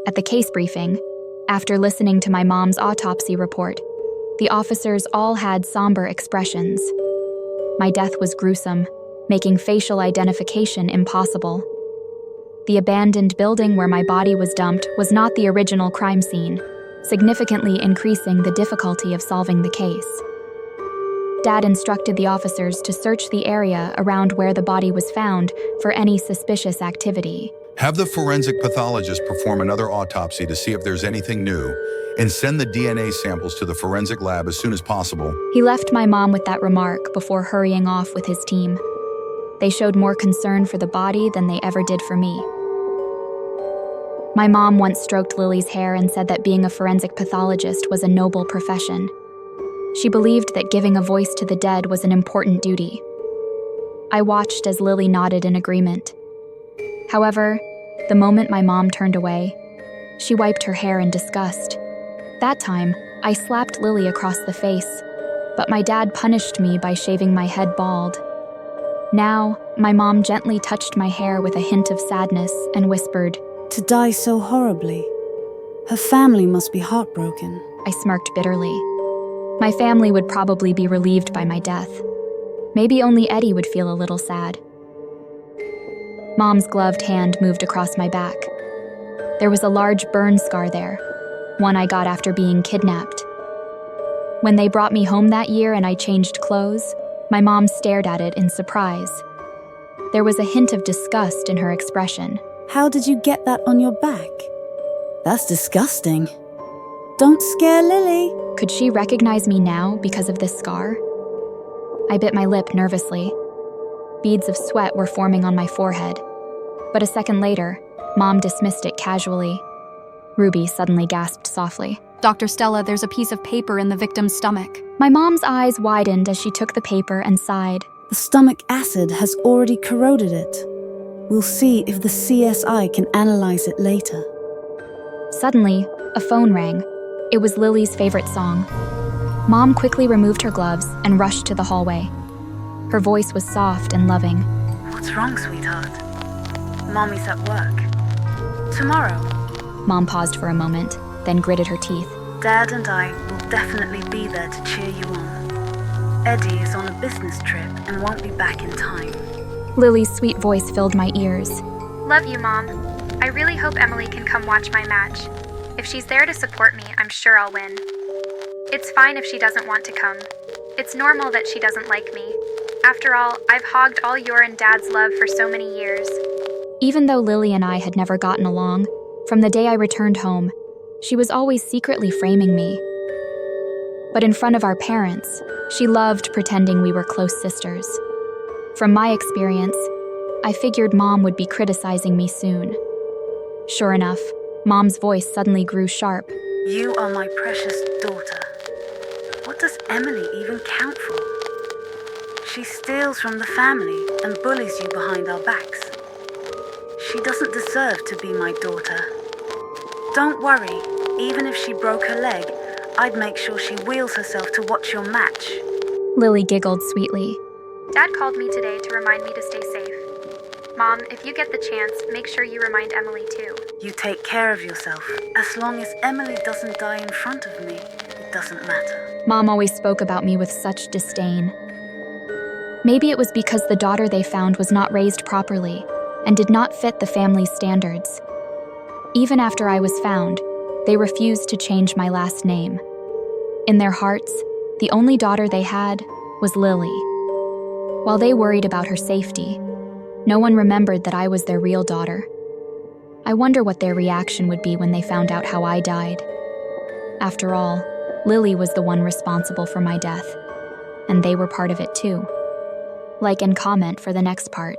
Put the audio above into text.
At the case briefing, after listening to my mom's autopsy report, the officers all had somber expressions. My death was gruesome, making facial identification impossible. The abandoned building where my body was dumped was not the original crime scene, significantly increasing the difficulty of solving the case. Dad instructed the officers to search the area around where the body was found for any suspicious activity. Have the forensic pathologist perform another autopsy to see if there's anything new, and send the DNA samples to the forensic lab as soon as possible. He left my mom with that remark before hurrying off with his team. They showed more concern for the body than they ever did for me. My mom once stroked Lily's hair and said that being a forensic pathologist was a noble profession. She believed that giving a voice to the dead was an important duty. I watched as Lily nodded in agreement. However, the moment my mom turned away, she wiped her hair in disgust. That time, I slapped Lily across the face, but my dad punished me by shaving my head bald. Now, my mom gently touched my hair with a hint of sadness and whispered, "To die so horribly. Her family must be heartbroken." I smirked bitterly. My family would probably be relieved by my death. Maybe only Eddie would feel a little sad. Mom's gloved hand moved across my back. There was a large burn scar there, one I got after being kidnapped. When they brought me home that year and I changed clothes, my mom stared at it in surprise. There was a hint of disgust in her expression. "How did you get that on your back? That's disgusting. Don't scare Lily." Could she recognize me now because of this scar? I bit my lip nervously. Beads of sweat were forming on my forehead. But a second later, Mom dismissed it casually. Ruby suddenly gasped softly. "Dr. Stella, there's a piece of paper in the victim's stomach." My mom's eyes widened as she took the paper and sighed. "The stomach acid has already corroded it. We'll see if the CSI can analyze it later." Suddenly, a phone rang. It was Lily's favorite song. Mom quickly removed her gloves and rushed to the hallway. Her voice was soft and loving. "What's wrong, sweetheart? Mommy's at work. Tomorrow." Mom paused for a moment, then gritted her teeth. "Dad and I will definitely be there to cheer you on. Eddie is on a business trip and won't be back in time." Lily's sweet voice filled my ears. Love you, Mom. I really hope Emily can come watch my match. If she's there to support me, I'm sure I'll win. It's fine if she doesn't want to come. It's normal that she doesn't like me. After all, I've hogged all your and Dad's love for so many years. Even though Lily and I had never gotten along, from the day I returned home, she was always secretly framing me. But in front of our parents, she loved pretending we were close sisters. From my experience, I figured Mom would be criticizing me soon. Sure enough, Mom's voice suddenly grew sharp. "You are my precious daughter. What does Emily even count for? She steals from the family and bullies you behind our backs. She doesn't deserve to be my daughter. Don't worry, even if she broke her leg, I'd make sure she wheels herself to watch your match." Lily giggled sweetly. Dad called me today to remind me to stay safe. Mom, if you get the chance, make sure you remind Emily too. "You take care of yourself. As long as Emily doesn't die in front of me, it doesn't matter." Mom always spoke about me with such disdain. Maybe it was because the daughter they found was not raised properly and did not fit the family's standards. Even after I was found, they refused to change my last name. In their hearts, the only daughter they had was Lily. While they worried about her safety, no one remembered that I was their real daughter. I wonder what their reaction would be when they found out how I died. After all, Lily was the one responsible for my death, and they were part of it too. Like and comment for the next part.